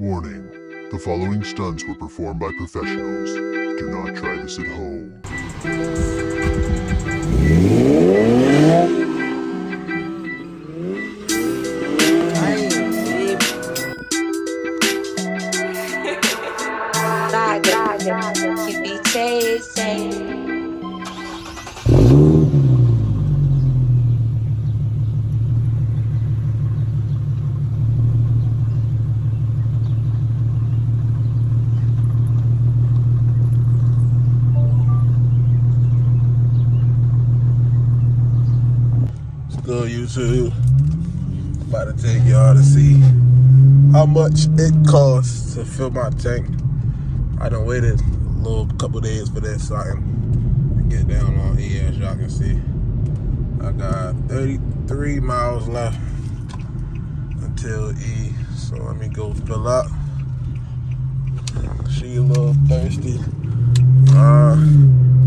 Warning, the following stunts were performed by professionals. Do not try this at home. Good YouTube, about to take y'all to see how much it costs to fill my tank. I done waited a couple days for this so I can get down on here. As y'all can see, I got 33 miles left until E, so let me go fill up. She a little thirsty.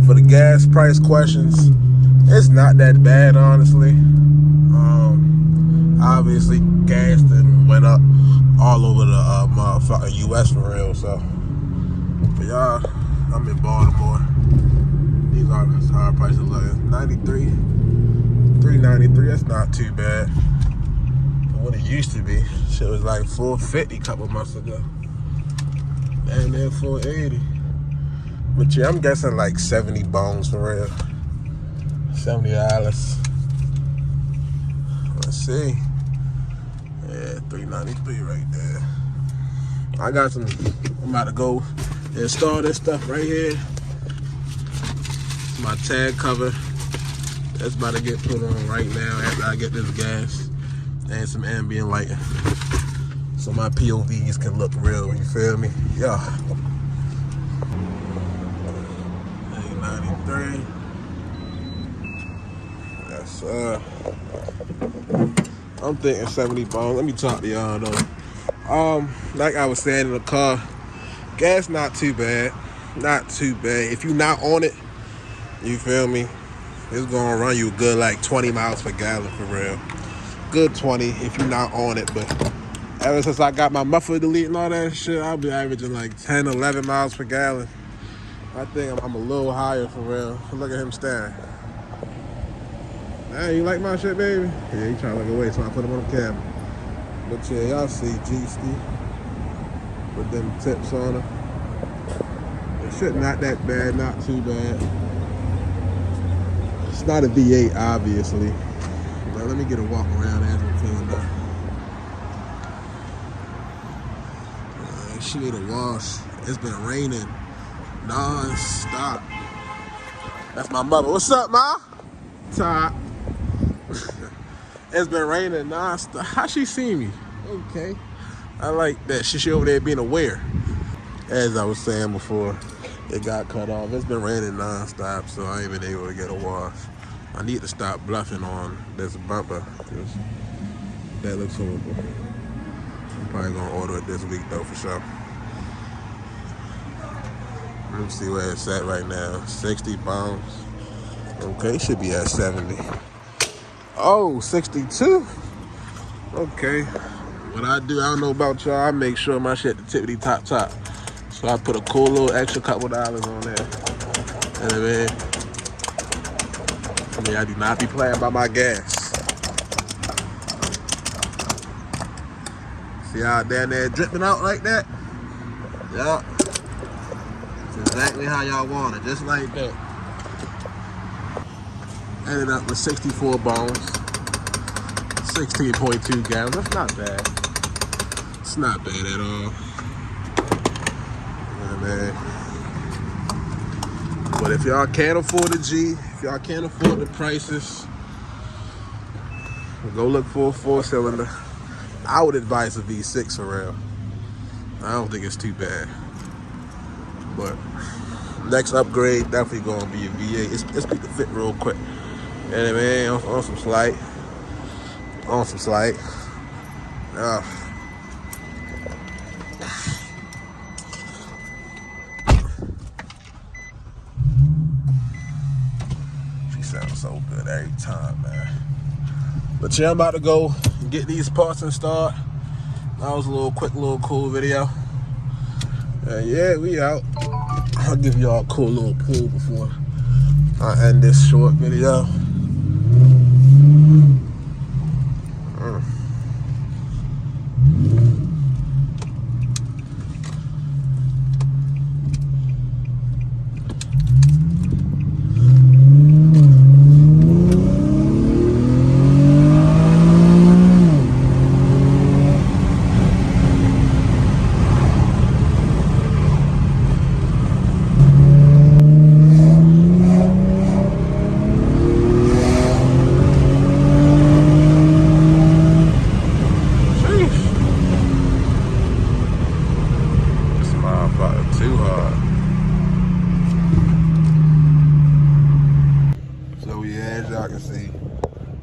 For the gas price questions, it's not that bad, honestly. Obviously, gas done went up all over the motherfucking U.S. for real. So, for y'all, I'm in Baltimore. These are how our prices look. $3.93. That's not too bad. But what it used to be, shit was like $4.50 a couple months ago. And then $4.80. But yeah, I'm guessing like 70 bones for real. $70. Let's see. Yeah, $3.93 right there. I got some. I'm about to go install this stuff right here. My tag cover. That's about to get put on right now after I get this gas and some ambient lighting, so my POVs can look real. You feel me? Yeah. $3. That's I'm thinking 70 bones. Let me talk to y'all though. Like I was saying in the car, gas not too bad. Not too bad. If you're not on it, you feel me, it's gonna run you a good like 20 miles per gallon for real. Good 20 if you're not on it. But ever since I got my muffler delete and all that shit, I'll be averaging like 10, 11 miles per gallon. I think I'm a little higher for real. Look at him staring. Hey, you like my shit, baby? Yeah, he trying to look away, so I put him on the camera. But yeah, y'all see G-Ski with them tips on her. The shit not that bad, not too bad. It's not a V8, obviously. Now let me get a walk around as I'm feeling that. She need a wash. It's been raining non-stop. That's my mother. What's up, Ma? Todd. It's been raining non-stop. How she see me? Okay. I like that. She over there being aware. As I was saying before, it got cut off. It's been raining non-stop, so I ain't been able to get a wash. I need to stop bluffing on this bumper, because that looks horrible. I'm probably gonna order it this week though, for sure. Let me see where it's at right now. 60 pounds. Okay, should be at 70. Oh, 62? Okay. What I do, I don't know about y'all, I make sure my shit the tippity top. So I put a cool little extra couple dollars on there. And I do not be playing by my gas. See how down there dripping out like that? Yup. It's exactly how y'all want it, just like that. Ended up with 64 bones, 16.2 gallons. That's not bad. It's not bad at all. Yeah, man. But if y'all can't afford a G, if y'all can't afford the prices, go look for a 4-cylinder. I would advise a V6 for real. I don't think it's too bad. But next upgrade definitely gonna be a V8. Let's beat the fit real quick. And man, on some slight. She sounds so good every time, man. But yeah, I'm about to go get these parts installed. That was a little quick, little cool video. Yeah, we out. I'll give y'all a cool little pull before I end this short video.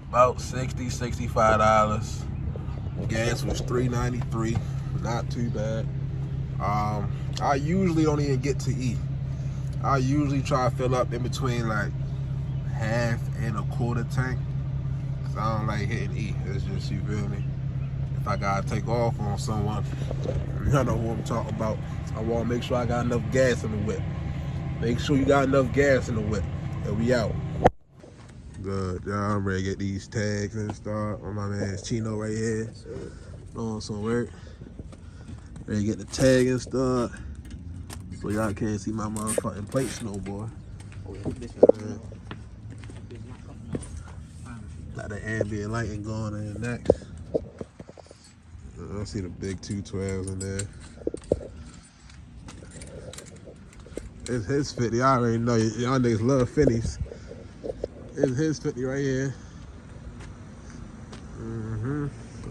About $60, $65. Gas was $3.93. Not too bad. I usually don't even get to eat. I usually try to fill up in between like half and a quarter tank. Cause I don't like hitting E. It's just, you feel me? If I gotta take off on someone, you know what I'm talking about. I wanna make sure I got enough gas in the whip. Make sure you got enough gas in the whip. And we out. Good, y'all. I'm ready to get these tags and stuff on my man Stino right here. Doing some work. Ready to get the tag and stuff. So y'all can't see my motherfucking plates no more. Got the ambient lighting going in next. I see the big 212s in there. It's his 50. I already know y'all niggas love 50s. It's his 50 right here.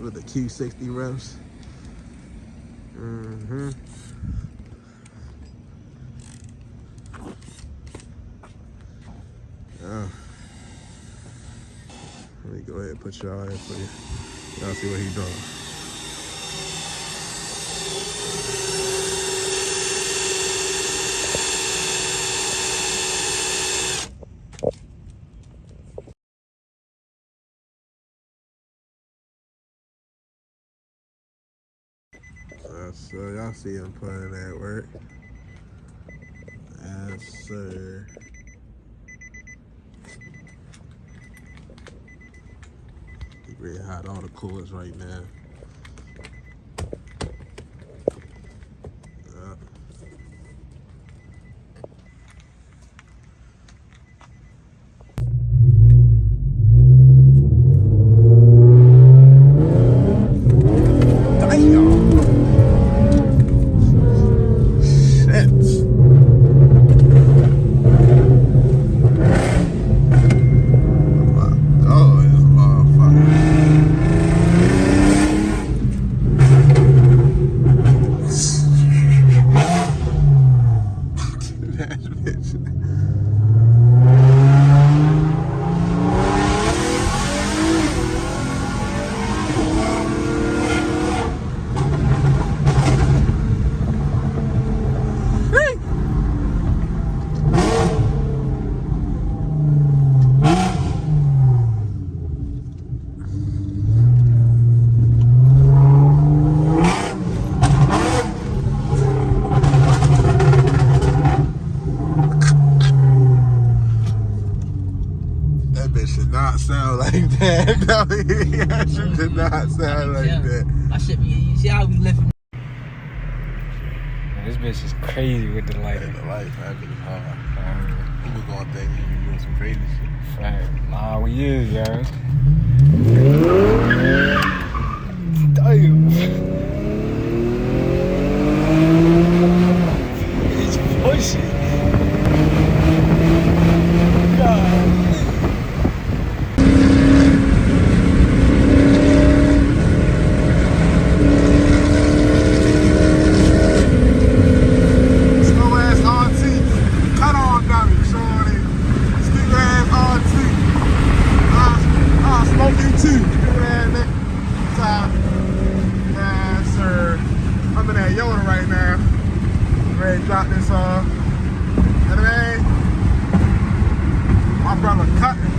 With the Q60 refs. Let me go ahead and put y'all in for you. Y'all see what he doing. So y'all see him putting that work. Yes, sir. He really hot all the coolers right now. Sound like that. No, that shit did not sound like that. I should be. You see how we living? This bitch is crazy with the light. Yeah, the light, that bitch is hard. People gonna think you doing some crazy shit. Right. Nah, we is, yo. Damn. It's pushing. God. Drop this off. Anyway, my brother cutting.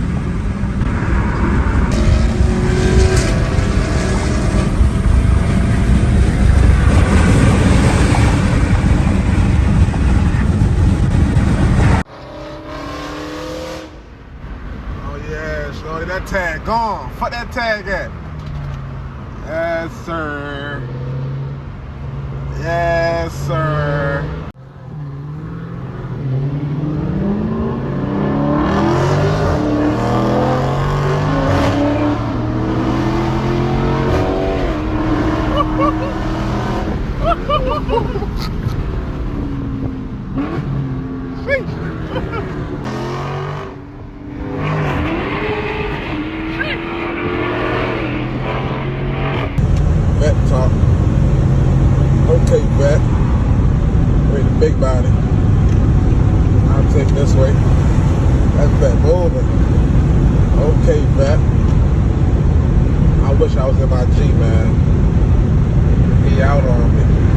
gone. Fuck that tag at. Yes, sir. Yes, sir. Vet talk. Okay, vet. Wait, the big body. I'll take this way. That's vet moving. Okay, vet. I wish I was in my G, man. He out on me.